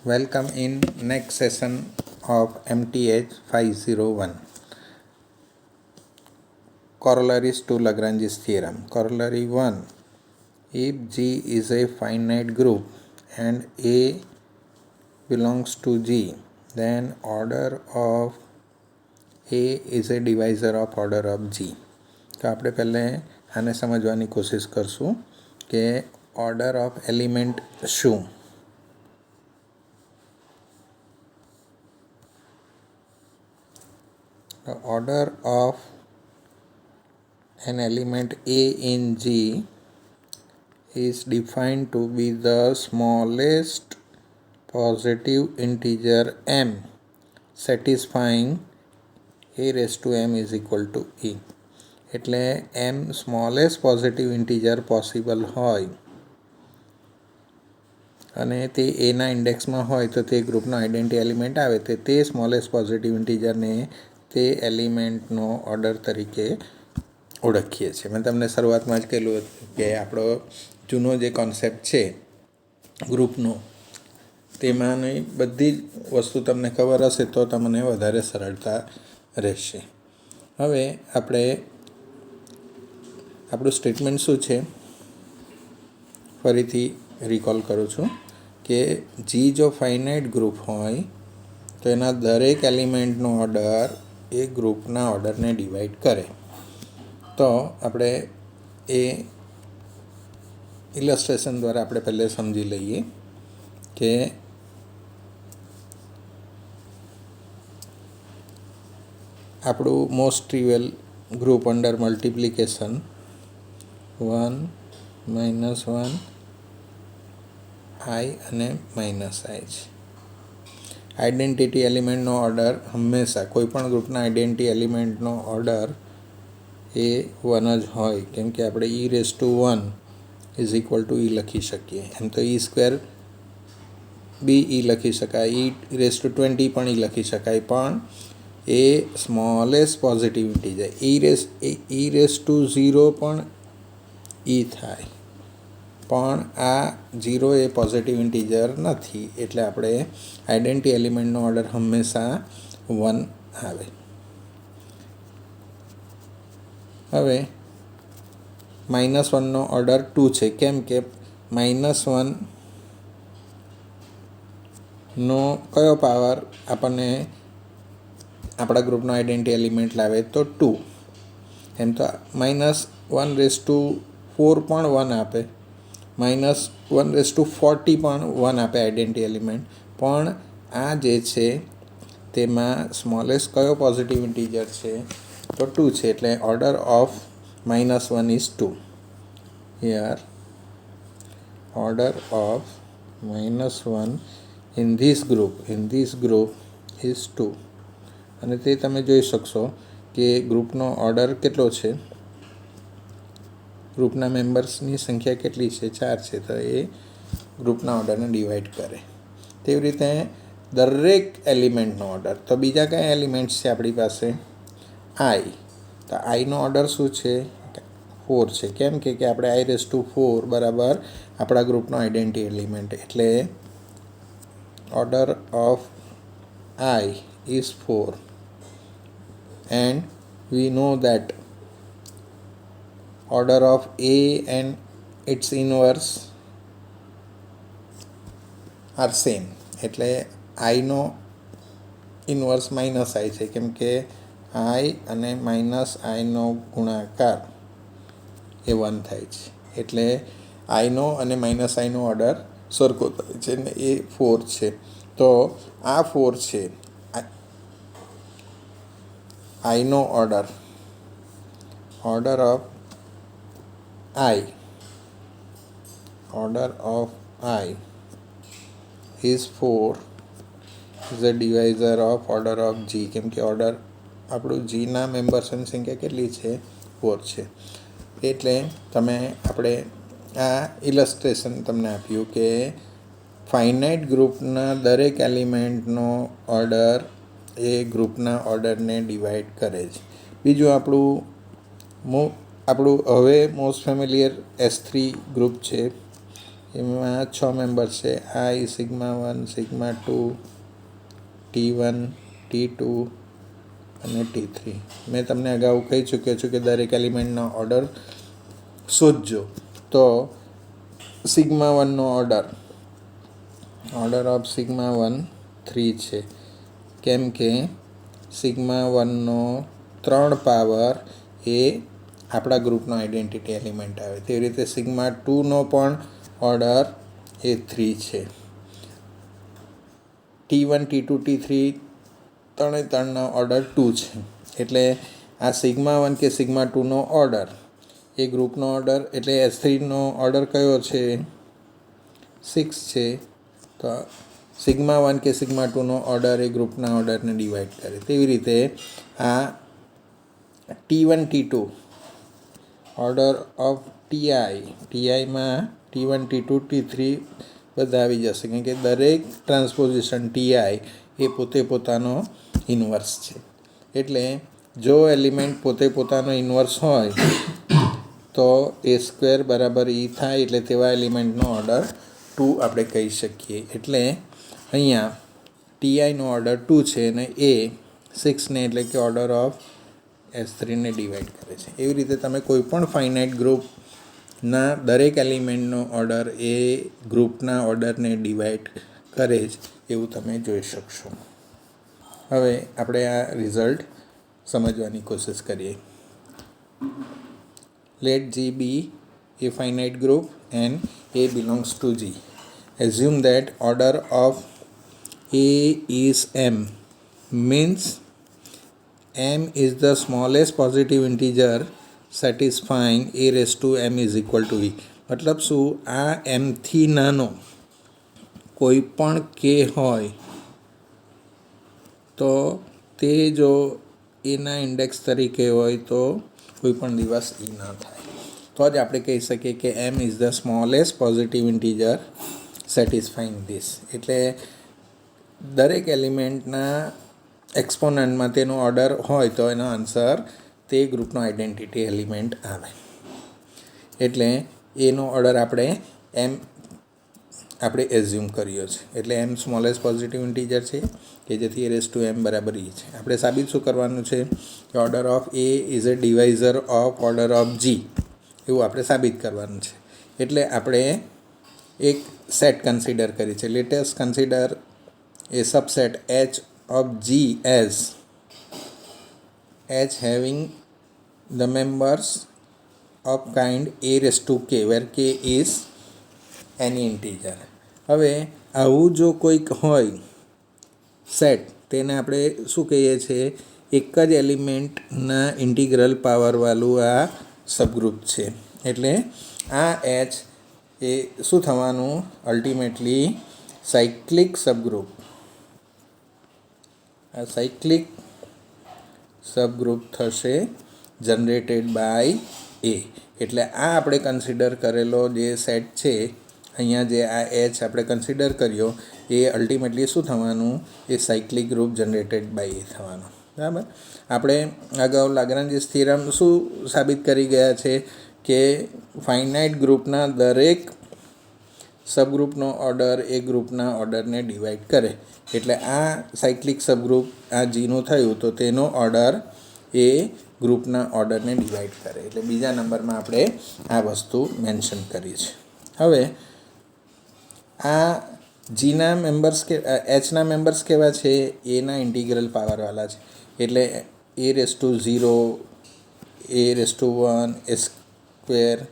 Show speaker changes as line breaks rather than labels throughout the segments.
Welcome in next session of MTH 501. Corollaries to Lagrange's theorem. Corollary 1. If G is a finite group and A belongs to G, then order of A is a divisor of order of G. તો આપણે પહેલે આને સમજવાની કોશિશ કરશું કે order of element શું. The order of an element A in G is defined to be the smallest positive integer m satisfying a raised to m is equal to e. એટલે m smallest positive integer possible હોય અને તે એના ઇન્ડેક્સમાં હોય તો તે ગ્રુપનો identity element આવે તે સ્મોલેસ્ટ પોઝિટિવ ઇન્ટીજરને તે એલિમેન્ટનો ઓર્ડર તરીકે ઓળખીએ છીએ. મેં તમને શરૂઆતમાં જ કહેલું કે આપણો જૂનો જે કોન્સેપ્ટ છે ગ્રુપનો તેમાંની બધી જ વસ્તુ તમને ખબર હશે તો તમને વધારે સરળતા રહેશે. હવે આપણે આપણું સ્ટેટમેન્ટ શું છે ફરીથી રિકોલ કરું છું કે જી જો ફાઇનાઇટ ગ્રુપ હોય તો એના દરેક એલિમેન્ટનો ઓર્ડર એ ગ્રુપના ઓર્ડરને ડિવાઈડ કરે. તો આપણે એ ઇલસ્ટ્રેશન દ્વારા આપણે પહેલે સમજી લઈએ કે આપણું most trivial group under multiplication 1 -1 i અને -i છે. આઇડેન્ટિટી એલિમેન્ટનો ઓર્ડર હંમેશા કોઈપણ ગ્રુપના આઇડેન્ટિટી એલિમેન્ટનો ઓર્ડર એ 1 જ હોય, કેમ કે આપણે e⁻1 is equal two e લખી શકીએ. એમ તો e² બી e લખી શકાય, e⁻20 પણ e લખી શકાય, પણ એ સ્મોલેસ્ટ પોઝિટિવ ઇન્ટીજર e⁻0 પણ e થાય, પણ આ 0 એ પોઝિટિવ ઇન્ટીજર નથી એટલે આપણે આઇડેન્ટિટી એલિમેન્ટનો ઓર્ડર હંમેશા 1 આવે. હવે -1નો ઓર્ડર 2 છે, કેમ કે -1નો કયો પાવર આપણને આપણા ગ્રુપનો આઇડેન્ટિટી એલિમેન્ટ લાવે તો 2. એમ તો -1/4 પણ 1 આપે, -1/40 પણ 1 આપે આઇડેન્ટિટી એલિમેન્ટ, પણ આ જે છે તેમાં સ્મોલેસ્ટ કયો પોઝિટિવ ઇન્ટીજર છે તો 2 છે, એટલે order of -1 is 2. Here order of -1 in this group is 2. અને તે તમે જોઈ શકશો કે ગ્રુપનો ઓર્ડર કેટલો છે, ગ્રુપના મેમ્બર્સની સંખ્યા કેટલી છે, 4 છે, તો એ ગ્રુપના ઓર્ડરને ડિવાઈડ કરે. તેવી રીતે દરેક એલિમેન્ટનો ઓર્ડર, તો બીજા કયા એલિમેન્ટ્સ છે આપણી પાસે, આઈ, તો આઈનો ઓર્ડર શું છે 4 છે, કેમ કે આપણે i⁻4 બરાબર આપણા ગ્રુપનો આઇડેન્ટિટી એલિમેન્ટ, એટલે order of I is 4 and we know that order of A and its inverse are same, એટલે આઈનો ઇન્વર્સ -i છે, કેમ કે i અને -iનો ગુણાકાર એ 1 થાય છે, એટલે આઈનો અને -iનો ઓર્ડર સરખો થાય છે ને એ 4 છે. તો આ 4 છે આઈનો order of i is 4 is a divisor of order of g, કેમ કે ઓર્ડર આપણું જીના મેમ્બર્સની સંખ્યા કેટલી છે 4 છે. એટલે આપણે આ ઇલસ્ટ્રેશન તમને આપ્યું કે ફાઇનાઇટ ગ્રુપના દરેક એલિમેન્ટનો ઓર્ડર એ ગ્રુપના ઓર્ડરને ડિવાઈડ કરે છે. બીજું આપણું હવે મોસ્ટ ફેમિલિયર S3 ગ્રુપ છે, એમાં 6 મેમ્બર્સ છે આઈ સિગ્મા 1 સિગ્મા 2 T1 T2 અને T3. મેં તમને અગાઉ કહી ચૂક્યો છું કે દરેક એલિમેન્ટનો ઓર્ડર શોધજો. તો સિગ્મા 1નો ઓર્ડર ઓફ સિગ્મા 1 3 છે, કેમ કે સિગ્મા 1નો 3 પાવર એ આપણા ગ્રુપનો આઈડેન્ટિટી એલિમેન્ટ આવે. તેવી રીતે સિગ્મા 2નો પણ ઓર્ડર એ 3 છે. T1 T2 T3 ત્રણેયનો ઓર્ડર 2 છે. એટલે આ સિગ્મા 1 કે સિગ્મા 2નો ઓર્ડર એ ગ્રુપનો ઓર્ડર એટલે S3નો ઓર્ડર કયો છે 6 છે. તો સિગ્મા 1 કે સિગ્મા 2નો ઓર્ડર એ ગ્રુપના ઓર્ડરને ડિવાઈડ કરે. તેવી રીતે આ T1 T2 order of ટીઆઈમાં T1 T2 T3 બધા આવી જશે, કેમ કે દરેક ટ્રાન્સપોઝિશન ટીઆઈ એ પોતે પોતાનો ઇન્વર્સ છે. એટલે જો એલિમેન્ટ પોતે પોતાનો ઇન્વર્સ હોય તો A² બરાબર E થાય, એટલે તેવા એલિમેન્ટનો ઓર્ડર 2 આપણે કહી શકીએ. એટલે અહીંયા ટીઆઈનો ઓર્ડર 2 છે અને એ 6ને એટલે કે ઓર્ડર ઓફ S3ને ડિવાઈડ કરે છે. એવી રીતે તમે કોઈ પણ ફાઇનાઇટ ગ્રુપના દરેક એલિમેન્ટનો ઓર્ડર એ ગ્રુપના ઓર્ડરને ડિવાઈડ કરે જ એવું તમે જોઈ શકશો. હવે આપણે આ રિઝલ્ટ સમજવાની કોશિશ કરીએ. Let G be a finite group and A belongs to G. Assume that order of A is M, means M is the smallest positive integer satisfying A raised to M is equal to E. મતલબ શું? આ એમથી નાનો કોઈ પણ કે હોય તો તે જો એના ઇન્ડેક્સ તરીકે હોય તો કોઈ પણ દિવસ E ના થાય. તો જ આપણે કહી શકીએ કે M is the smallest positive integer satisfying this. એટલે દરેક એલિમેન્ટના એક્સપોનન્ટમાં તેનો ઓર્ડર હોય તો એનો આન્સર તે ગ્રુપનો આઈડેન્ટિટી એલિમેન્ટ આવે. એટલે એનો ઓર્ડર આપણે એઝ્યુમ કર્યો છે. એટલે M સ્મોલેસ્ટ પોઝિટિવ ઇન્ટીજર છે કે જેથી A raised to M બરાબર E છે. આપણે સાબિત શું કરવાનું છે કે order of A is a divisor of order of G, એવું આપણે સાબિત કરવાનું છે. એટલે આપણે એક સેટ કન્સિડર કરી છે. Latest consider a subset H of G as H having the members of kind A raised to K, where K is any integer. હવે આવું જો કોઈક હોય સેટ, તેને આપણે શું કહીએ છીએ? એક જ એલિમેન્ટના ઇન્ટિગ્રલ પાવરવાળું આ સબગ્રુપ છે. એટલે આ H એ શું થવાનું? Ultimately cyclic subgroup. આ સાયક્લિક સબગ્રુપ થશે જનરેટેડ બાય A. એટલે આ આપણે કન્સિડર કરેલો જે સેટ છે, અહીંયા જે આ H આપણે કન્સિડર કર્યો એ અલ્ટિમેટલી શું થવાનું? A cyclic group generated by A થવાનું. બરાબર. આપણે અગાઉ લાગ્રાન્જિસ થિયરમ શું સાબિત કરી ગયા છે કે ફાઇનાઇટ ગ્રુપના દરેક સબગ્રુપનો ઓર્ડર એ ગ્રુપના ઓર્ડરને ડિવાઈડ કરે. એટલે આ સાયક્લિક સબગ્રુપ આ જીનું થયું તો તેનો ઓર્ડર એ ગ્રુપના ઓર્ડરને ડિવાઈડ કરે. એટલે બીજા નંબરમાં આપણે આ વસ્તુ મેન્શન કરી છે. હવે આ જીના મેમ્બર્સ એચના મેમ્બર્સ કેવા છે? એના ઇન્ટિગ્રલ પાવરવાળા છે. એટલે A raised to 0, A raised to 1, A²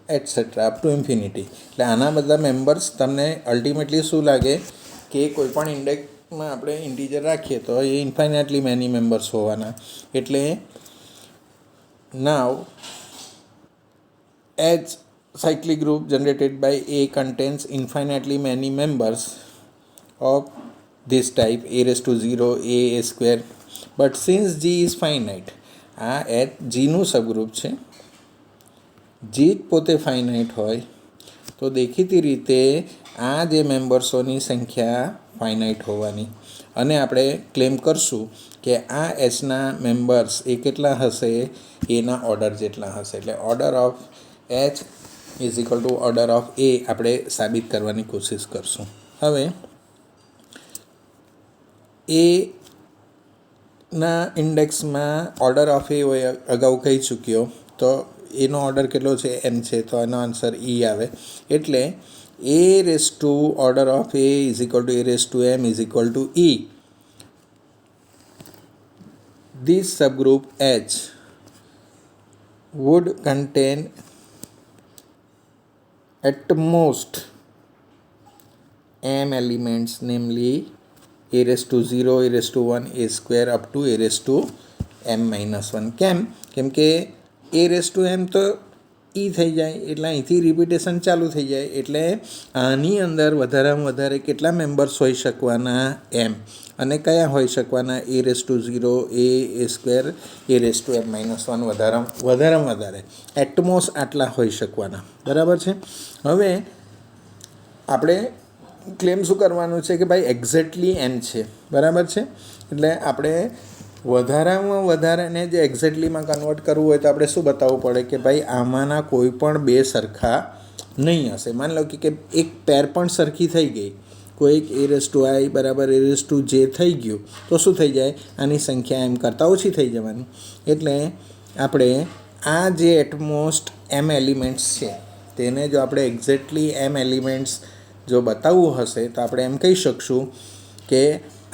etcetera up to infinity. એટલે આના બધા મેમ્બર્સ તમને અલ્ટિમેટલી શું લાગે કે કોઈ પણ ઇન્ડેક્સમાં આપણે ઇન્ટીજર રાખીએ તો એ ઇન્ફાઇનાઇટલી મેની મેમ્બર્સ હોવાના. એટલે નાવ H cyclic group generated by A contains infinitely many members of this type A raised to 0, A². But since G is finite, આ H Gનું સબગ્રુપ છે. G પોતે ફાઇનાઇટ હોય તો દેખીતી રીતે આ જે મેમ્બર્સોની સંખ્યા ફાઇનાઇટ હોવાની. અને આપણે ક્લેમ કરશું કે આ એચના મેમ્બર્સ એ કેટલા હશે? એના ઓર્ડર જેટલા હશે. એટલે order of H is equal to order of a આપણે સાબિત કરવાની કોશિશ કરશું. હવે એના ઇન્ડેક્સમાં ઓર્ડર ઓફ એ હોય અગાઉ કહી ચૂક્યો, તો એનો ઓર્ડર કેટલો છે એમ છે, તો એનો આન્સર ઈ આવે. એટલે a raise to order of a is equal to a raise to m is equal to e. This subgroup H would contain at most m elements, namely a raised to 0, a raised to 1, a square up to a raised to m minus 1. કેમ કે a raised to m તો ઈ થઈ જાય, એટલે અહીંથી repetition ચાલુ થઈ જાય. એટલે આની અંદર વધારેમાં વધારે કેટલા મેમ્બર્સ હોઈ શકવાના એમ, અને કયા હોઈ શકવાના a raise to 0, a square, a raise to m minus 1, વધારેમાં વધારે એટમોસ આટલા હોઈ શકવાના. બરાબર છે. હવે આપણે ક્લેમ શું કરવાનું છે કે ભાઈ એક્ઝેક્ટલી એમ છે. બરાબર છે. એટલે આપણે વધારામાં વધારેને જે એક્ઝેક્ટલીમાં કન્વર્ટ કરવું હોય તો આપણે શું બતાવવું પડે કે ભાઈ આમાંના કોઈ પણ બે સરખા નહીં હશે. માની લો કે એક પેર પણ સરખી થઈ ગઈ, કોઈક એ રેસ ટુ આઈ બરાબર એ રેસ ટુ જે થઈ ગયું, તો શું થઈ જાય, આની સંખ્યા એમ કરતાં ઓછી થઈ જવાની. એટલે આપણે આ જે એટમોસ્ટ એમ એલિમેન્ટ્સ છે તેને જો આપણે એક્ઝેક્ટલી એમ એલિમેન્ટ્સ જો બતાવવું હશે તો આપણે એમ કહી શકશું કે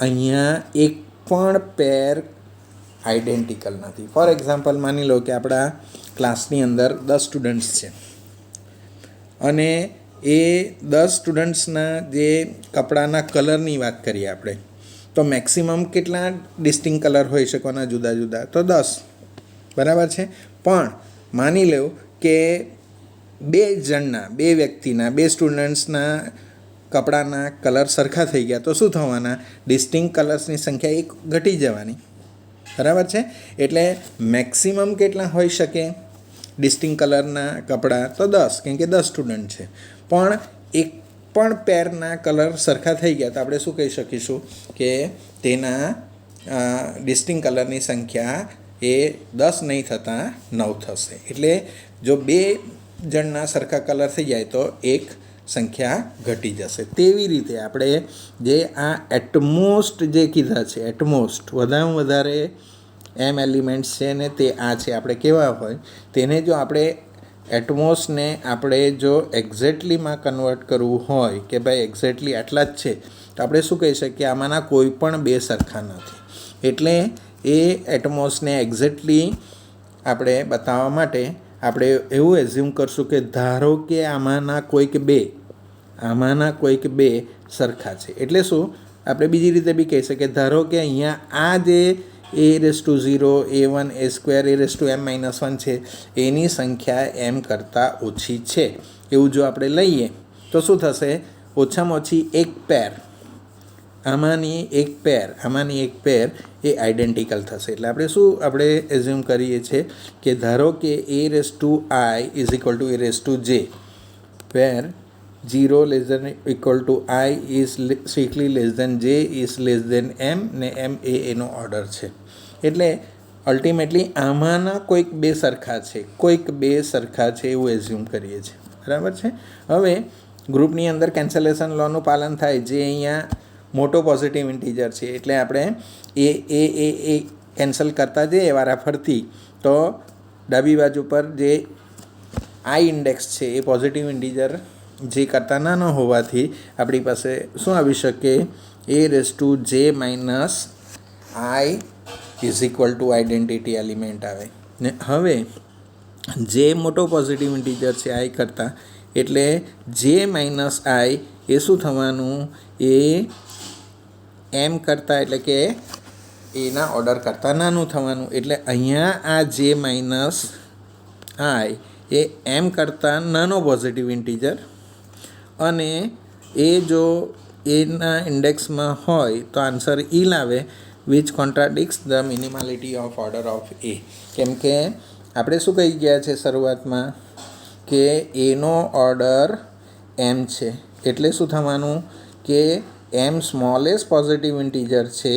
અહીંયા એક પણ પેર આઈડેન્ટિકલ નથી. ફોર એક્ઝામ્પલ માની લો કે આપણા ક્લાસની અંદર 10 સ્ટુડન્ટ્સ છે, અને એ 10 સ્ટુડન્ટ્સના જે કપડાના કલરની વાત કરીએ આપણે, તો મેક્સિમમ કેટલા ડિસ્ટિંગ કલર હોઈ શકવાના જુદા જુદા, તો 10. બરાબર છે. પણ માની લો કે બે વ્યક્તિના, બે સ્ટુડન્ટ્સના કપડાના કલર સરખા થઈ ગયા, તો શું થવાના, ડિસ્ટિંગ કલર્સની સંખ્યા એક ઘટી જવાની. બરાબર છે. એટલે મેક્સિમમ કેટલા હોઈ શકે ડિસ્ટિંગ કલરના કપડાં, તો 10, કેમ કે 10 સ્ટુડન્ટ છે. પણ એક પણ પેરના કલર સરખા થઈ ગયા તો આપણે શું કહી શકીશું કે તેના ડિસ્ટિંગ કલરની સંખ્યા એ 10 નહીં થતાં 9 થશે. એટલે જો બે જણના સરખા કલર થઈ જાય તો એક સંખ્યા ઘટી જશે. તેવી રીતે આપણે જે આ એટમોસ્ટ જે કીધા છે, એટમોસ્ટ વધારેમાં વધારે એમ એલિમેન્ટ્સ છે ને તે આ છે, આપણે કેવા હોય તેને જો આપણે એટમોસને આપણે જો એક્ઝેક્ટલીમાં કન્વર્ટ કરવું હોય કે ભાઈ એક્ઝેક્ટલી આટલા જ છે, તો આપણે શું કહી શકીએ, આમાંના કોઈ પણ બે સરખા નથી. એટલે એ એટમોસને એક્ઝેક્ટલી આપણે બતાવવા માટે આપણે એવું એઝ્યુમ કરશું કે ધારો કે આમાંના કોઈક બે સરખા છે. એટલે શું, આપણે બીજી રીતે બી કહી શકીએ, ધારો કે અહીંયા આ જે a raise to 0, a1, a square, a raise to m minus 1 છે, એની સંખ્યા એમ કરતાં ઓછી છે. એવું જો આપણે લઈએ તો શું થશે, ઓછામાં ઓછી એક પેર, આમાંની એક પેર એ આઈડેન્ટિકલ થશે. એટલે આપણે એઝ્યુમ કરીએ છીએ કે ધારો કે a raise to i is equal to a raise to j, where 0 less than equal to i is strictly less than j is less than એમ, ને એમ એનો ઓર્ડર છે. એટલે અલ્ટિમેટલી આમાંના કોઈક બે સરખા છે એવું એઝ્યુમ કરીએ છીએ. બરાબર છે. હવે ગ્રુપની અંદર કેન્સલેશન લોનું પાલન થાય, જે અહીંયા મોટો પોઝિટિવ ઇન્ટીજર છે, એટલે આપણે એ કેન્સલ કરતા જઈએ વારાફરતી, તો ડાબી બાજુ પર જે આઈ ઇન્ડેક્સ છે એ પોઝિટિવ ઇન્ટીજર જે કરતાં નાનો હોવાથી આપણી પાસે શું આવી શકે, એ રેસ ટુ જે minus I is equal two identity element આવે. ને હવે જે મોટો પોઝિટિવ ઇન્ટીજર છે આઈ કરતાં, એટલે જે માઇનસ આઈ એ શું થવાનું, એ એમ કરતાં, એટલે કે એના ઓર્ડર કરતાં નાનું થવાનું. એટલે અહીંયા આ જે માઇનસ આઈ એ એમ કરતાં નાનો પોઝિટિવ ઇન્ટીજર, અને એ જો એના ઇન્ડેક્સમાં હોય તો આન્સર ઈ લાવે, which contradicts the minimality of order of a. કેમ કે આપણે શું કહી ગયા છે શરૂઆતમાં કે એનો ઓર્ડર એમ છે, એટલે શું થવાનું કે એમ સ્મોલેસ્ટ પોઝિટિવ ઇન્ટીજર છે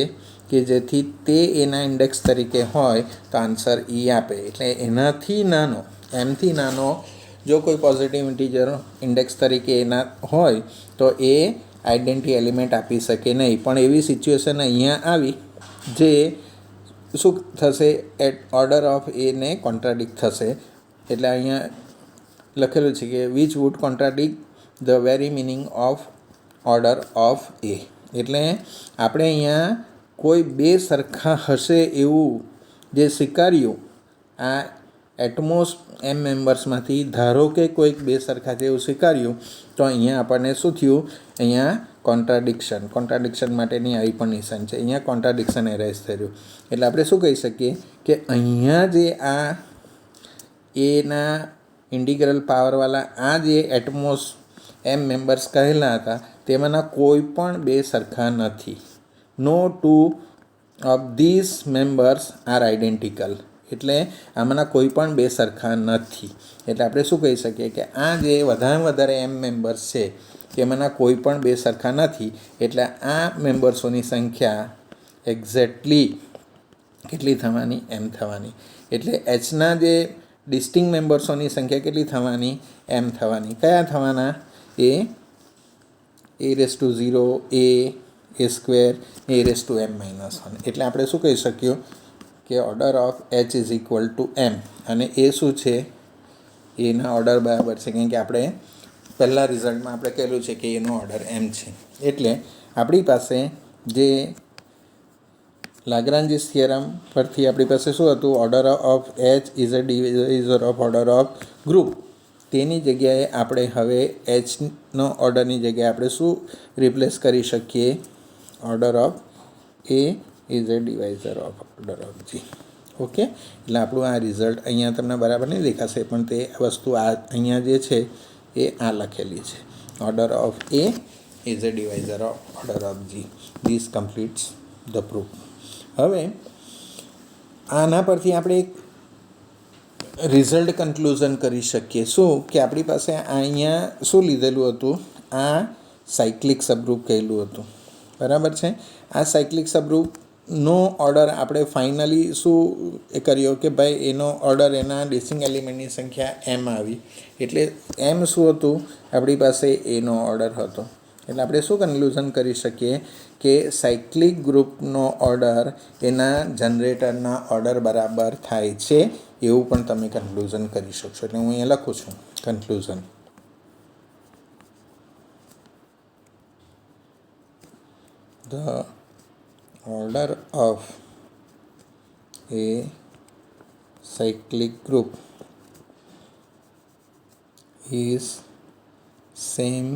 કે જેથી તે એના ઇન્ડેક્સ તરીકે હોય તો આન્સર ઈ આપે. એટલે એનાથી નાનો, એમથી નાનો જો કોઈ પોઝિટિવ ઇન્ટીજર ઇન્ડેક્સ તરીકે એના હોય તો એ આઈડેન્ટિટી એલિમેન્ટ આપી શકે નહીં. પણ એવી સિચ્યુએશન અહીંયા આવી જે શું થશે, એટ ઓર્ડર ઓફ એને કોન્ટ્રાડિક્ટ થશે. એટલે અહીંયા લખેલું છે કે which would contradict the very meaning of order of a. એટલે આપણે અહીંયા કોઈ બે સરખા હશે એવું જે સ્વીકાર્યું આ એટમોસ એમ મેમ્બર્સમાંથી, ધારો કે કોઈક બે સરખા જેવું સ્વીકાર્યું તો અહીંયા આપણને શું થયું, અહીંયા કોન્ટ્રાડિક્શન માટેની આવી પણ નિશાન છે. અહીંયા કોન્ટ્રાડિક્શન એરાઇઝ થયું. એટલે આપણે શું કહી શકીએ કે અહીંયા જે આ એના ઇન્ટિગ્રલ પાવરવાળા આ જે એટમોસ એમ મેમ્બર્સ કહેલા હતા તેમાંના કોઈ પણ બે સરખા નથી. No two of this members are identical. એટલે આમાંના કોઈ પણ બે સરખા નથી. એટલે આપણે શું કહી શકીએ કે આ જે વધારેમાં વધારે એમ મેમ્બર્સ છે તેમાંના કોઈ પણ બે સરખા નથી. એટલે આ મેમ્બર્સોની સંખ્યા એક્ઝેક્ટલી કેટલી થવાની, એમ થવાની. એટલે એચના જે ડિસ્ટિંગ મેમ્બર્સોની સંખ્યા કેટલી થવાની, એમ થવાની. કયા થવાના, a⁻0 a સ્ક્વેર a⁻m-1. એટલે આપણે શું કહી શકીએ કે order of h is equal two m. અને એ શું છે, એના ઓર્ડર બરાબર છે, કારણ કે આપણે પહેલાં રિઝલ્ટમાં આપણે કહેલું છે કે એનો ઓર્ડર m છે. એટલે આપણી પાસે જે લાગ્રાન્જીસ થિયરમ પરથી આપણી પાસે શું હતું, order of h is a divisor of order of group. તેની જગ્યાએ આપણે હવે એચનો ઓર્ડરની જગ્યાએ આપણે શું રિપ્લેસ કરી શકીએ, order of a is a divisor of order of G. Okay, એટલે આપણું આ રિઝલ્ટ અહીંયા તમને બરાબર નહીં દેખાશે, પણ તે વસ્તુ આ અહીંયા જે છે એ આ લખેલી છે, order of a is a divisor of order of G. This completes the proof. હવે આના પરથી આપણે એક રિઝલ્ટ કન્ક્લુઝન કરી શકીએ. શું કે આપણી પાસે અહીંયા શું લીધેલું હતું, આ સાયક્લિક સબગ્રુપ કહેલું હતું, બરાબર છે. આ સાયક્લિક સબગ્રુપનો ઓર્ડર આપણે ફાઇનલી શું એ કર્યો કે ભાઈ એનો ઓર્ડર એના ડિસ્ટિંગ એલિમેન્ટની સંખ્યા એમ આવી. એટલે એમ શું હતું, આપણી પાસે એનો ઓર્ડર હતો. એટલે આપણે શું કન્ક્લુઝન કરી શકીએ કે સાયક્લિક ગ્રુપનો ઓર્ડર એના જનરેટરના ઓર્ડર બરાબર થાય છે, એવું પણ તમે કન્ક્લુઝન કરી શકશો. એટલે હું અહીંયા લખું છું conclusion. The order of a cyclic group is same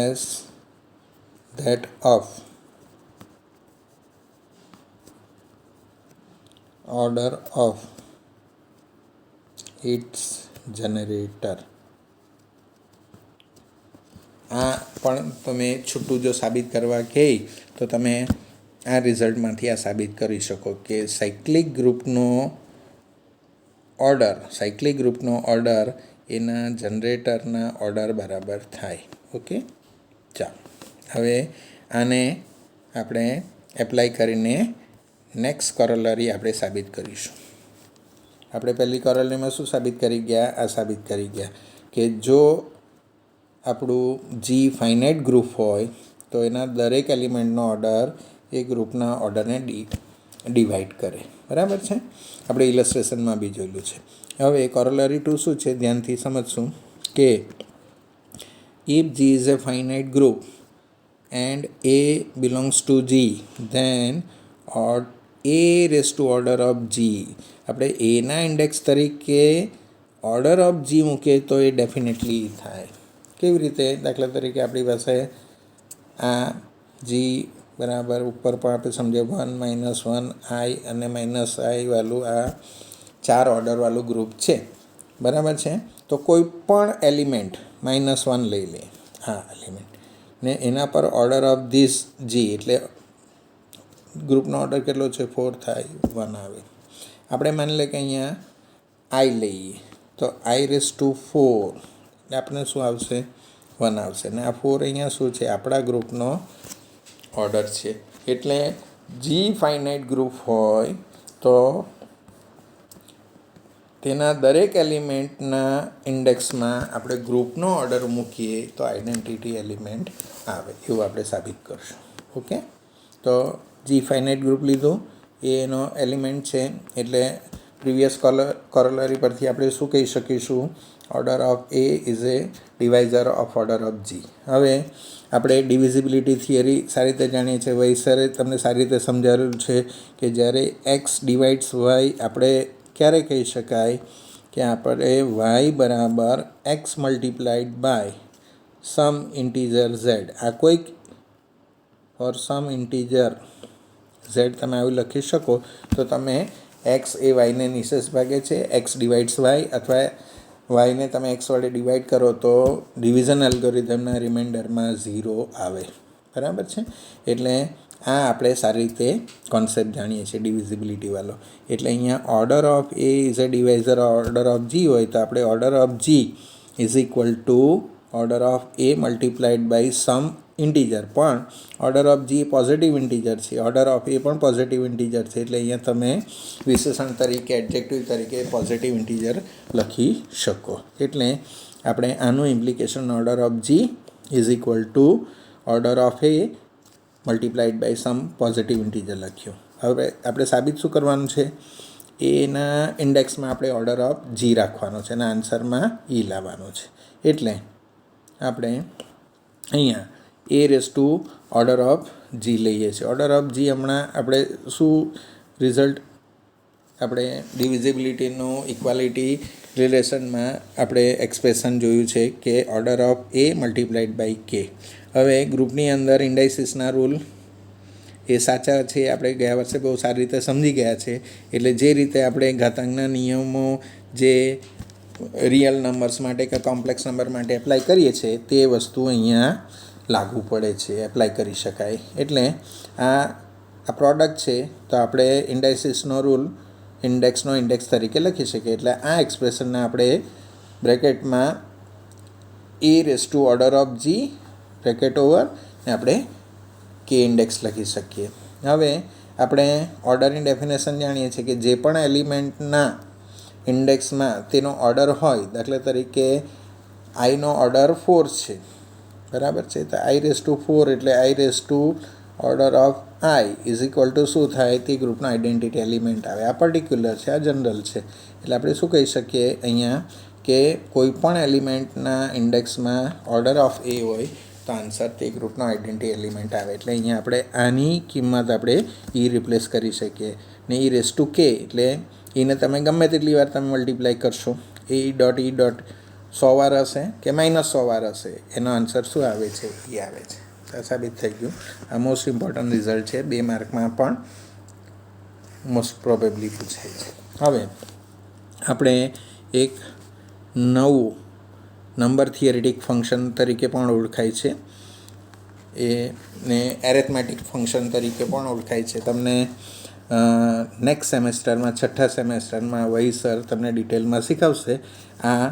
as that of order of its generator. આ પણ તમે છૂટું જો સાબિત કરવા કહે તો તમે આ રિઝલ્ટમાંથી આ સાબિત કરી શકો કે સાયક્લિક ગ્રુપનો ઓર્ડર એના જનરેટરના ઓર્ડર બરાબર થાય. ઓકે, ચાલો હવે આને આપણે એપ્લાય કરીને નેક્સ્ટ કોરોલરી આપણે સાબિત કરીશું. આપણે પહેલી કોરોલરીમાં શું સાબિત કરી ગયા, આ સાબિત કરી ગયા કે જો આપણું જી ફાઇનાઇટ ગ્રુપ હોય તો એના દરેક એલિમેન્ટનો ઓર્ડર એ ગ્રુપના ઓર્ડરને ડિવાઈડ કરે, બરાબર છે. આપણે ઇલસ્ટ્રેશનમાં બી જોયેલું છે. હવે કોરોલરી 2 શું છે, ધ્યાનથી સમજશું કે if G is a finite group and a belongs to G then a⁻order of G. આપણે એના ઇન્ડેક્સ તરીકે ઓર્ડર ઓફ જી મૂકીએ તો એ ડેફિનેટલી થાય. કેવી રીતે, દાખલા તરીકે આપણી પાસે આ જી બરાબર ઉપર પણ આપણે સમજીએ 1 -1 i અને -i વાળું આ 4 ઓર્ડરવાળું ગ્રુપ છે, બરાબર છે. તો કોઈ પણ એલિમેન્ટ -1 લઈ લે આ એલિમેન્ટ ને એના પર ઓર્ડર ઓફ ધીસ જી, એટલે ગ્રુપનો ઓર્ડર કેટલો છે, 4 થાય, 1 આવે. આપણે માની લે કે અહીંયા આઈ લઈએ તો i⁴ આપણે શું આવશે, 1 આવશે. ને આ 4 અહીંયા શું છે, આપણા ગ્રુપનો ઓર્ડર છે. એટલે જી ફાઇનાઇટ ગ્રુપ હોય તો તેના દરેક એલિમેન્ટના ઇન્ડેક્સમાં આપણે ગ્રુપનો ઓર્ડર મૂકીએ તો આઈડેન્ટિટી એલિમેન્ટ આવે એવું આપણે સાબિત કરશું. ઓકે, તો જી ફાઇનાઇટ ગ્રુપ લીધું, એનો એલિમેન્ટ છે એટલે પ્રીવિયસ કોરોલરી પરથી આપણે શું કહી શકીશું? Order of a is a divisor of order of G. હવે આપણે ડિવિઝિબિલિટી થિયરી સારી રીતે જાણીએ છીએ. વહી સરે તમને સારી રીતે સમજાવેલું છે કે જ્યારે એક્સ ડિવાઇડ્સ વાય આપણે ક્યારે કહી શકાય કે આપણે વાય બરાબર X multiplied by some integer Z. આ કોઈક ફોર સમ ઇન્ટીજર ઝેડ તમે આવું લખી શકો તો તમે એક્સ એ વાયને નિશેષ ભાગે છે, એક્સ ડિવાઇડ્સ વાય, અથવા વાયને તમે એક્સ વડે ડિવાઈડ કરો તો ડિવિઝન એલ્ગોરિધમના રિમાઇન્ડરમાં 0 આવે. બરાબર છે? એટલે આ આપણે સારી રીતે કોન્સેપ્ટ જાણીએ છીએ ડિવિઝિબિલિટીવાળો. એટલે અહીંયા order of a is a divisor order of G હોય તો આપણે order of G is equal to order of a multiplied by some integer. પણ order of G positive integer છે, ઓર્ડર ઓફ એ પણ પોઝિટિવ ઇન્ટીજર છે, એટલે અહીંયા તમે વિશેષણ તરીકે એડજેક્ટિવ તરીકે પોઝિટિવ ઇન્ટીજર લખી શકો. એટલે આપણે આનું implication order of G is equal to order of a multiplied by some positive integer લખ્યું. હવે આપણે સાબિત શું કરવાનું છે? એના ઇન્ડેક્સમાં આપણે ઓર્ડર ઓફ જી રાખવાનો છે અને આન્સરમાં ઈ લાવવાનો છે. એટલે આપણે અહીંયા a raise to order of G લઈએ છીએ. ઓર્ડર ઓફ જી હમણાં આપણે શું રિઝલ્ટ આપણે ડિવિઝિબિલિટીનું ઇક્વાલિટી રિલેશનમાં આપણે એક્સપ્રેશન જોયું છે કે order of a multiplied by K. હવે ગ્રુપની અંદર ઇન્ડાઇસિસના રૂલ એ સાચા છે, આપણે ગયા વર્ષે બહુ સારી રીતે સમજી ગયા છે. એટલે જે રીતે આપણે ઘાતાંકના નિયમો જે રિયલ નંબર્સ માટે કે કોમ્પ્લેક્સ નંબર માટે એપ્લાય કરીએ છીએ તે વસ્તુ અહીંયા લાગુ પડે છે, એપ્લાય કરી શકાય. એટલે આ પ્રોડક્ટ છે તો આપણે ઇન્ડાઇસિસનો રૂલ ઇન્ડેક્સનો ઇન્ડેક્સ તરીકે લખી શકીએ. એટલે આ એક્સપ્રેશનને આપણે બ્રેકેટમાં a raise to order of G bracket over ને આપણે કે ઇન્ડેક્સ લખી શકીએ. હવે આપણે ઓર્ડરની ડેફિનેશન જાણીએ છીએ કે જે પણ એલિમેન્ટના ઇન્ડેક્સમાં તેનો ઓર્ડર હોય, દાખલા તરીકે આઈનો ઓર્ડર 4 છે, બરાબર છે, તો આઈ રેસ ટુ 4 એટલે i raise to order of I is equal two શું થાય? તે ગ્રુપનો આઈડેન્ટિટી એલિમેન્ટ આવે. આ પર્ટિક્યુલર છે, આ જનરલ છે. એટલે આપણે શું કહી શકીએ અહીંયા કે કોઈ પણ એલિમેન્ટના ઇન્ડેક્સમાં ઓર્ડર ઓફ એ હોય તો આન્સર તે ગ્રુપનો આઈડેન્ટિટી એલિમેન્ટ આવે. એટલે અહીંયા આપણે આની કિંમત આપણે ઈ રિપ્લેસ કરી શકીએ ને ઈ રેસ ટુ કે એટલે એને તમે ગમે તેટલી વાર તમે મલ્ટીપ્લાય કરશો એ ઈ ડોટ 100 વાર હશે કે -100 વાર હશે, એનો આન્સર શું આવે છે? એ આવે છે. સાબિત થઈ ગયું. આ મોસ્ટ ઇમ્પોર્ટન્ટ રિઝલ્ટ છે, 2 માર્કમાં પણ મોસ્ટ પ્રોબેબલી પૂછાય છે. હવે આપણે એક નવું નંબર થિયરેટિક ફંક્શન તરીકે પણ ઓળખાય છે એને એરેથમેટિક ફંક્શન તરીકે પણ ઓળખાય છે. તમને નેક્સ્ટ સેમેસ્ટરમાં 6થા સેમેસ્ટરમાં વહી સર તમને ડિટેલમાં શીખવશે. આ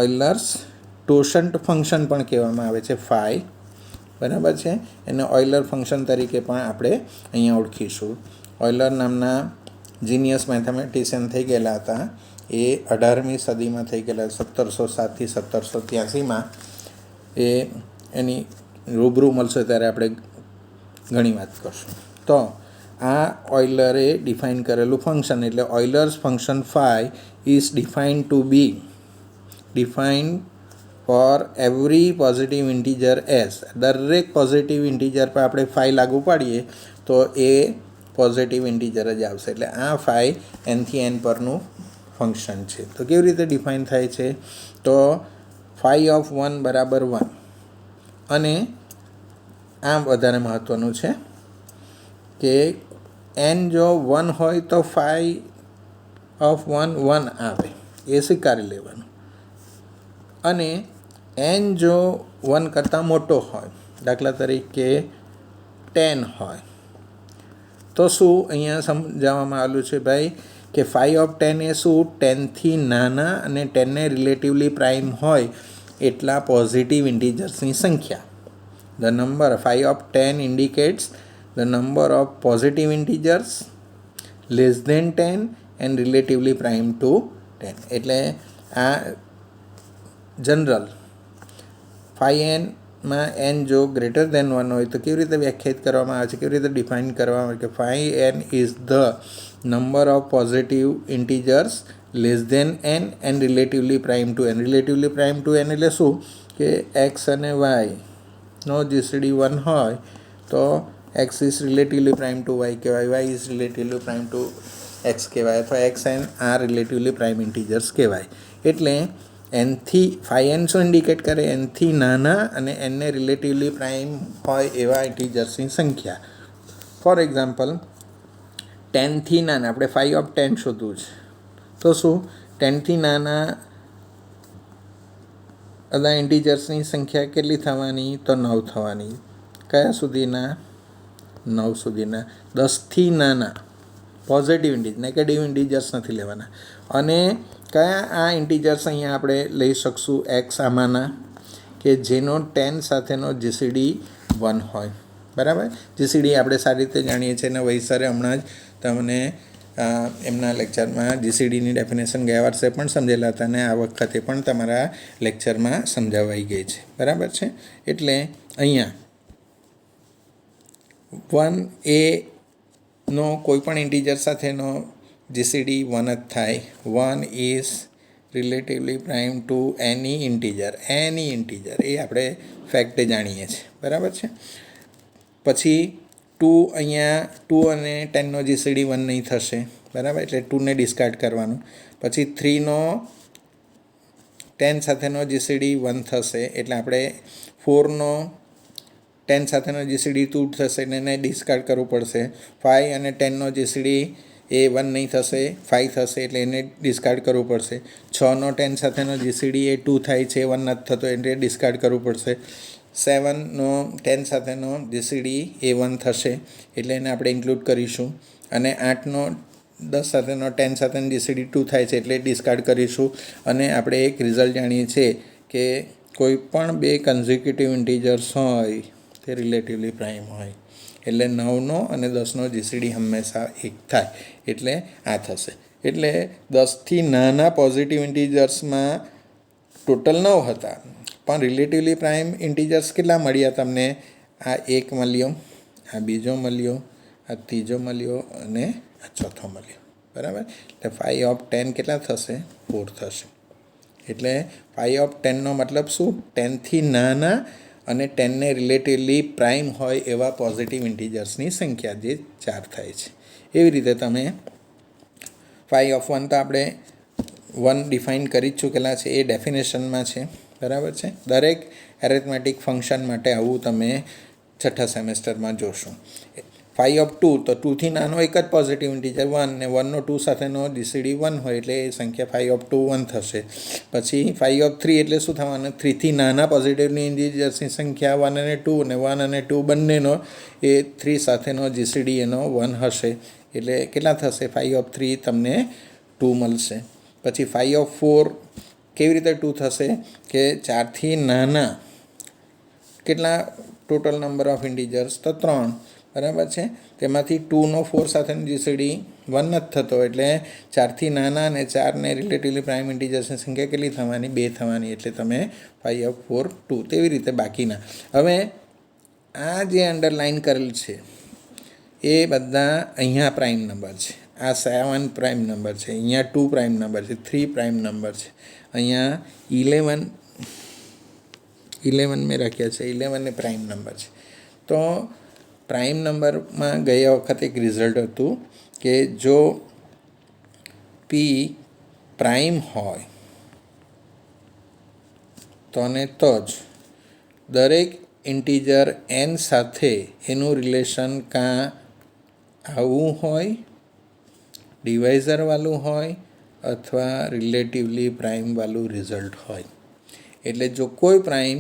ઓઇલર્સ ટોશન્ટ ફંક્શન પણ કહેવામાં આવે છે, ફાઈ, બરાબર છે. એને ઓઇલર ફંક્શન તરીકે પણ આપણે અહીંયા ઓળખીશું. ઓઇલર નામના જીનિયસ મેથેમેટિશિયન થઈ ગયેલા હતા. એ 18મી સદીમાં થઈ ગયેલા, 1707 થી 1783માં. એની રૂબરૂ મળશે ત્યારે આપણે ઘણી વાત કરશું. તો આ ઓઇલરે ડિફાઇન કરેલું ફંક્શન એટલે Euler's function phi is defined to be defined for every positive integer s. દરેક પોઝિટિવ ઇન્ટીજર પર આપણે ફાઈ લાગુ પાડીએ તો એ પોઝિટિવ ઇન્ટીજર જ આવશે. એટલે આ ફાઈ એનથી એન પરનું ફંક્શન છે. તો કેવી રીતે ડિફાઇન થાય છે? તો ફાઈ ઓફ 1 બરાબર 1, અને આ વધારે મહત્ત્વનું છે કે એન જો 1 હોય તો ફાઈ ઓફ 1 1 આવે, એ સ્વીકારી લેવાનું. અને એન જો 1 કરતાં મોટો હોય, દાખલા તરીકે 10 હોય, તો શું અહીંયા સમજાવવામાં આવેલું છે ભાઈ કે ફાઈ ઓફ 10 એ શું? 10થી નાના અને 10ને રિલેટિવલી પ્રાઇમ હોય એટલા પોઝિટિવ ઇન્ટીજર્સની સંખ્યા. The number phi of 10 indicates the number of positive integers less than 10 and relatively prime to 10. એટલે આ જનરલ 5n n જો ગ્રેટર દેન 1 હોય તો કેવી રીતે વ્યાખ્યાયિત કરવામાં આવે છે, કેવી રીતે ડિફાઇન કરવામાં આવે કે 5n is the number of positive integers less than n and relatively prime to n. Relatively prime to n એટલે શું કે x અને y નો GCD 1 હોય તો x is relatively prime two y કહેવાય, y is relatively prime two x કહેવાય, અથવા x and આ રિલેટિવલી પ્રાઇમ ઇન્ટીજર્સ કહેવાય. એટલે nથી 5n શું ઇન્ડિકેટ કરે, nથી નાના અને nને રિલેટિવલી પ્રાઇમ હોય એવા ઇન્ટીજર્સની સંખ્યા. ફોર એક્ઝામ્પલ 10થી નાના, આપણે 5 ઓફ 10 શોધવું છે તો શું 10થી નાના બધા ઇન્ટીજર્સની સંખ્યા કેટલી થવાની, તો 9 થવાની. કયા સુધીના, 9 સુધીના. 10થી નાના પોઝિટિવ ઇન્ટીજર, નેગેટિવ ઇન્ટીજર્સ નથી લેવાના. અને કયા આ ઇન્ટીજર્સ અહીંયા આપણે લઈ શકશું એક્સ આમાંના કે જેનો 10 સાથેનો GCD 1 હોય, બરાબર. GCD આપણે સારી રીતે જાણીએ છીએ અને વૈસરે હમણાં જ તમને એમના લેક્ચરમાં GCDની ડેફિનેશન ગયા વર્ષે પણ સમજેલા હતા અને આ વખતે પણ તમારા લેક્ચરમાં સમજાવાઈ ગઈ છે, બરાબર છે. એટલે અહીંયા 1 નો કોઈ પણ ઇન્ટીજર સાથેનો GCD 1 જ થાય. 1 is relatively prime two any integer એ આપણે ફેક્ટ જાણીએ છીએ, બરાબર છે. પછી 2 અહીંયા 2 અને 10નો GCD 1 નહીં થશે, બરાબર, એટલે 2ને ડિસ્કાર્ડ કરવાનું. પછી 3નો 10 સાથેનો GCD 1 થશે એટલે આપણે 4નો 10 સાથેનો GCD 2 થશે એટલે એને ડિસ્કાર્ડ કરવું પડશે. 5 અને 10નો GCD એ 1 નહીં થશે, 5 થશે એટલે એને ડિસ્કાર્ડ કરવું પડશે. 6નો 10 સાથેનો GCD એ 2 થાય છે, 1 નથી થતો એટલે ડિસ્કાર્ડ કરવું પડશે. 7નો 10 સાથેનો GCD એ 1 થશે એટલે એને આપણે ઇન્ક્લુડ કરીશું. અને 8નો 10 સાથેનો 10 સાથેનો GCD 2 થાય છે એટલે ડિસ્કાર્ડ કરીશું. અને આપણે એક રિઝલ્ટ જાણીએ છીએ કે કોઈ પણ બે કન્ઝિક્યુટિવ ઇન્ટીજર્સ હોય તે રિલેટિવલી પ્રાઇમ હોય. એટલે 9નો અને 10નો GCD હંમેશા 1 થાય એટલે આ થશે. એટલે 10થી નાના પોઝિટિવ ઇન્ટીજર્સમાં ટોટલ 9 હતા પણ રિલેટિવલી પ્રાઇમ ઇન્ટીજર્સ કેટલા મળ્યા તમને, આ 1 મળ્યો, આ બીજો મળ્યો, આ ત્રીજો મળ્યો અને આ ચોથો મળ્યો, બરાબર. એટલે 5 ઓફ 10 કેટલા થશે, 4 થશે. એટલે 5 ઓફ 10નો મતલબ શું, 10થી નાના અને 10ને રિલેટિવલી પ્રાઇમ હોય એવા પોઝિટિવ ઇન્ટીજર્સની સંખ્યા જે 4 થાય છે. એવી રીતે તમે 5 ઓફ 1 તો આપણે 1 ડિફાઇન કરી જ ચૂકેલા છે, એ ડેફિનેશનમાં છે, બરાબર છે. દરેક એરેથમેટિક ફંક્શન માટે આવું તમે છઠ્ઠા સેમેસ્ટરમાં જોશો. 5 ઓફ 2 તો 2થી નાનો એક જ પોઝિટિવ ઇન્ટીજર 1 ને 1નો 2 સાથેનો GCD 1 હોય એટલે એ સંખ્યા 5 ઓફ 2 1 થશે. પછી 5 ઓફ 3 એટલે શું થવાનું, 3થી નાના પોઝિટિવની ઇન્ટીજર્સની સંખ્યા 1 અને 2 અને 1 અને 2 બંનેનો એ 3 સાથેનો GCD એનો 1 હશે એટલે કેટલા થશે, 5 ઓફ 3 તમને 2 મળશે. પછી 5 ઓફ 4 કેવી રીતે 2 થશે કે 4થી નાના કેટલા ટોટલ નંબર ઓફ ઇન્ટીજર્સ, તો 3, બરાબર છે. તેમાંથી 2નો 4 સાથેનો GCD 1 નથી થતો એટલે 4થી નાના અને 4ને રિલેટિવલી પ્રાઇમ ઇન્ટીજર્સની સંખ્યા કેટલી થવાની, 2 થવાની. એટલે તમે 5 ઓફ 4 2. તેવી રીતે બાકીના. હવે આ જે અંડરલાઇન કરેલ છે એ બધા અહીંયા પ્રાઇમ નંબર છે. આ 7 પ્રાઇમ નંબર છે, અહીંયા 2 પ્રાઇમ નંબર છે, 3 પ્રાઇમ નંબર છે, અહીંયા 11 મેં રાખ્યા છે, 11 એ પ્રાઇમ નંબર છે. તો પ્રાઇમ નંબરમાં ગયા વખતે એક રિઝલ્ટ હતું કે જો પી પ્રાઇમ હોય તો ને તો જ દરેક ઇન્ટીજર n સાથે એનું રિલેશન કાં આવું હોય, ડિવાઇઝરવાળું હોય અથવા રિલેટિવલી પ્રાઇમવાળું રિઝલ્ટ હોય. એટલે જો કોઈ પ્રાઇમ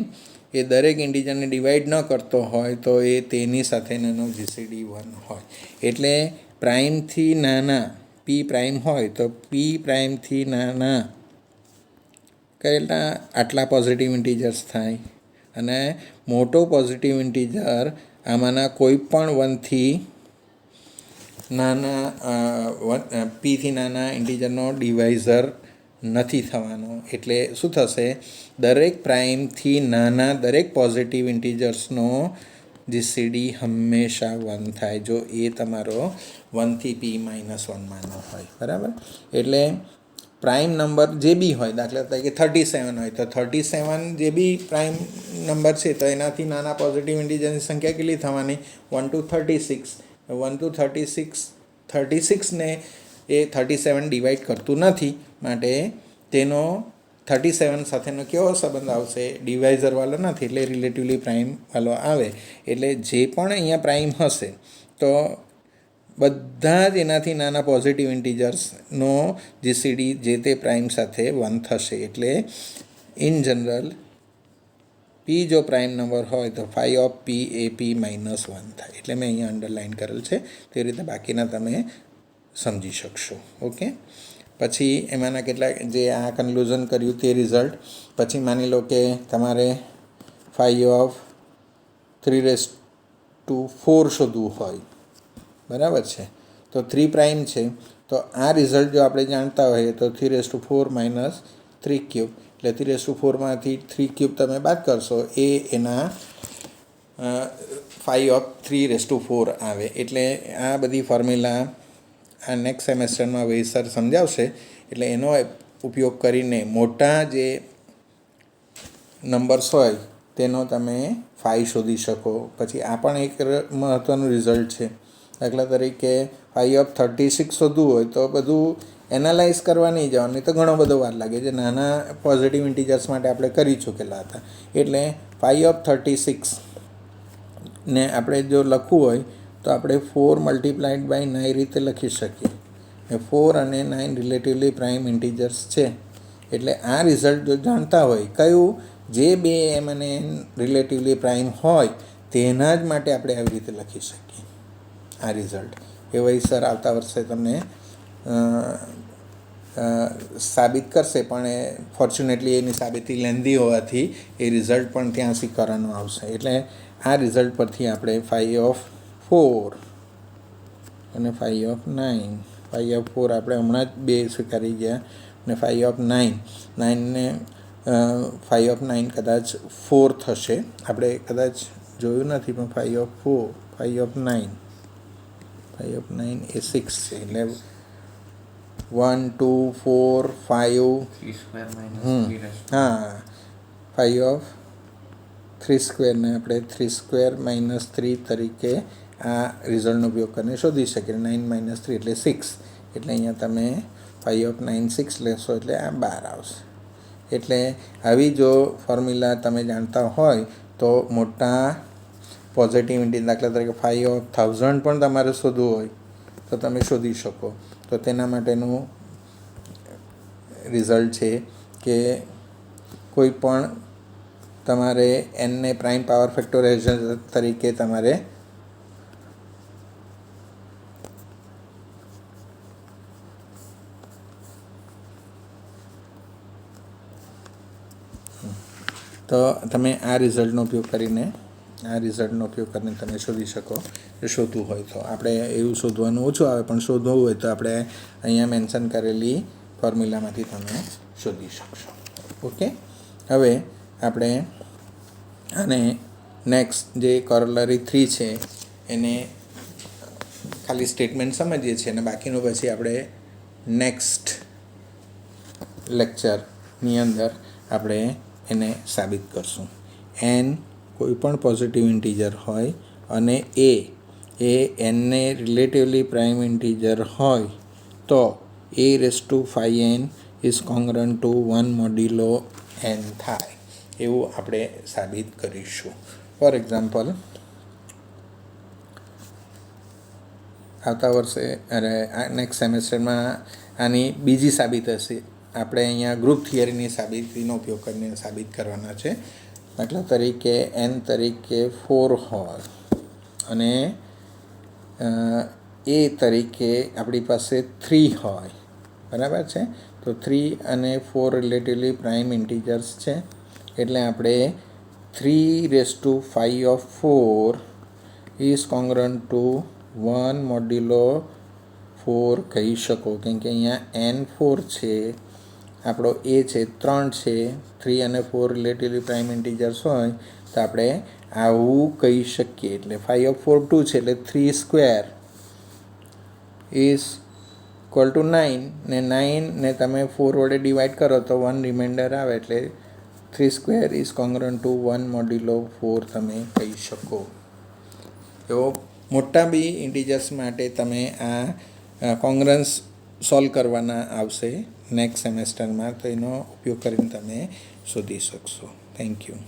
એ દરેક ઇન્ટીજરને ડિવાઈડ ન કરતો હોય તો એ તેની સાથેનો GCD 1 હોય. એટલે પ્રાઇમથી નાના પી પ્રાઇમ હોય તો પી પ્રાઇમથી નાના કેટલા આટલા પોઝિટિવ ઇન્ટીજર્સ થાય અને મોટો પોઝિટિવ ઇન્ટીજર આમાંના કોઈ પણ 1થી નાના પીથી નાના ઇન્ટીજરનો ડિવાઇઝર નથી થવાનો. એટલે શું થશે, દરેક પ્રાઇમથી નાના દરેક પોઝિટિવ ઇન્ટીજર્સનો જીસીડી હંમેશા 1 થાય જો એ તમારો 1 થી p-1 હોય. બરાબર. એટલે પ્રાઇમ નંબર જે બી હોય, દાખલા તરીકે 37 હોય તો 37 જે બી પ્રાઇમ નંબર છે તો એનાથી નાના પોઝિટિવ ઇન્ટીજરની સંખ્યા કેટલી થવાની, 1 to 36. 1 to 36ને એ 37 ડિવાઈડ કરતું નથી, માટે તેનો 37 સાથેનો કેવો સંબંધ આવશે, ડિવાઇઝરવાળો નથી, એટલે રિલેટિવલી પ્રાઇમવાળો આવે. એટલે જે પણ અહીંયા પ્રાઇમ હશે તો બધા જ એનાથી નાના પોઝિટિવ ઇન્ટીજર્સનો જીસીડી જે તે પ્રાઇમ સાથે 1 થશે. એટલે ઇન જનરલ પી જો પ્રાઇમ નંબર હોય તો ફાઈ ઓફ પી એ p-1 થાય. એટલે મેં અહીંયા અંડરલાઇન કરેલ છે, તે રીતે બાકીના તમે સમજી શકશો. ઓકે. પછી એમાંના કેટલાક જે આ કન્ક્લુઝન કર્યું તે રિઝલ્ટ. પછી માની લો કે તમારે 5/3 શોધવું હોય. બરાબર છે. તો 3 પ્રાઇમ છે, તો આ રિઝલ્ટ જો આપણે જાણતા હોઈએ તો 3/4 - 3³ એટલે 3/4માંથી 3³ તમે બાદ કરશો એ એના 5/3 આવે. એટલે આ બધી ફોર્મ્યુલા આ નેક્સ્ટ સેમેસ્ટરમાં વેસર સમજાવશે. એટલે એનો ઉપયોગ કરીને મોટા જે નંબર્સ હોય તેનો તમે 5 શોધી શકો. પછી આ પણ એક મહત્ત્વનું રિઝલ્ટ છે. દાખલા તરીકે 5/36 શોધવું હોય તો બધું એનાલાઇઝ કરવા નહીં જવાનું, નહીં તો ઘણો બધો વાર લાગે. જે નાના પોઝિટિવ ઇન્ટીજર્સ માટે આપણે કરી ચૂકેલા હતા. એટલે 5/36 ને આપણે જો લખવું હોય તો આપણે 4 × 9 રીતે લખી શકીએ. 4 અને 9 રિલેટિવલી પ્રાઇમ ઇન્ટીજર્સ છે. એટલે આ રિઝલ્ટ જો જાણતા હોય કયું જે બે એમ અને એન રિલેટિવલી પ્રાઇમ હોય તેના જ માટે આપણે આવી રીતે લખી શકીએ આ રિઝલ્ટ. એ વહીસર આવતા વર્ષે તમને સાબિત કરશે, પણ એ ફોર્ચ્યુનેટલી એની સાબિતી લેન્ધી હોવાથી એ રિઝલ્ટ પણ ત્યાં સ્વીકારવાનું આવશે. એટલે આ રિઝલ્ટ પરથી આપણે 5/4 અને 5/9 5/4 આપણે હમણાં જ બે સ્વીકારી ગયા, અને 5/9 5/9 કદાચ 4 થશે. આપણે કદાચ જોયું નથી, પણ 5/9 એ 6 છે. એટલે 1 2 4 5 હા 5/3² ને આપણે 3² - 3 તરીકે આ રિઝલ્ટનો ઉપયોગ કરીને શોધી શકીએ. 9 - 3 એટલે 6. એટલે અહીંયા તમે 5/9 6 લેશો એટલે આ 12 આવશે. એટલે આવી જો ફોર્મ્યુલા તમે જાણતા હોય તો મોટા પોઝિટિવ ઇન્ટીજર, દાખલા તરીકે 5/1000 પણ તમારે શોધવું હોય તો તમે શોધી શકો. તો તેના માટેનું રિઝલ્ટ છે કે કોઈ પણ તમારે એનને પ્રાઇમ પાવર ફેક્ટરાઇઝેશન તરીકે તમારે તો તમે આ રિઝલ્ટનો ઉપયોગ કરીને તમે શોધી શકો. શોધવું હોય તો આપણે એવું શોધવાનું ઓછું આવે, પણ શોધવું હોય તો આપણે અહીંયા મેન્શન કરેલી ફોર્મ્યુલામાંથી તમે શોધી શકશો. ઓકે. હવે આપણે અને નેક્સ્ટ જે કોરોલરી 3 છે એને ખાલી સ્ટેટમેન્ટ સમજીએ છીએ, અને બાકીનું પછી આપણે નેક્સ્ટ લેક્ચરની અંદર આપણે એને સાબિત કરશું. એન કોઈ પણ પોઝિટિવ ઇન્ટીજર હોય અને એ એનને રિલેટિવલી પ્રાઇમ ઇન્ટીજર હોય તો a⁵n ઇઝ કોંગ્રન્ટ ટુ 1 મોડ્યુલો n થાય, એવું આપણે સાબિત કરીશું. ફોર એક્ઝામ્પલ, આવતા વર્ષે નેક્સ્ટ સેમેસ્ટરમાં આની બીજી સાબિત હશે. આપણે અહીંયા ગ્રુપ થિયરીની સાબિતીનો ઉપયોગ કરીને સાબિત કરવાના છે. દાખલા તરીકે n તરીકે 4 હોય અને એ તરીકે આપણી પાસે 3 હોય. બરાબર છે. તો 3 અને 4 રિલેટિવલી પ્રાઇમ ઇન્ટીજર્સ છે. એટલે આપણે 3⁵4 ઇઝ કોંગ્રન્ટ ટુ 1 મોડ્યુલો 4 કહી શકો, કેમ કે અહીંયા n4 છે, આપણો એ છે 3 છે, 3 અને 4 રિલેટિવલી પ્રાઇમ ઇન્ટીજર્સ હોય તો આપણે આવું કહી શકીએ. એટલે 5 of 4 2 છે, એટલે 3 સ્ક્વેર ઇઝ ઇક્વલ ટુ 9, ને 9 ને તમે 4 વડે ડિવાઈડ કરો તો 1 રિમાઇન્ડર આવે, એટલે 3 સ્ક્વેર ઇઝ કોંગ્રુઅન્ટ ટુ 1 મોડ્યુલો 4 તમે કહી શકો. એવો મોટા બી ઇન્ટીજર્સ માટે તમે આ કોંગ્રન્સ સોલ્વ કરવાના આવશે નેક્સ્ટ સેમેસ્ટરમાં, તો એનો ઉપયોગ કરીને તમે શોધી શકશો. Thank you.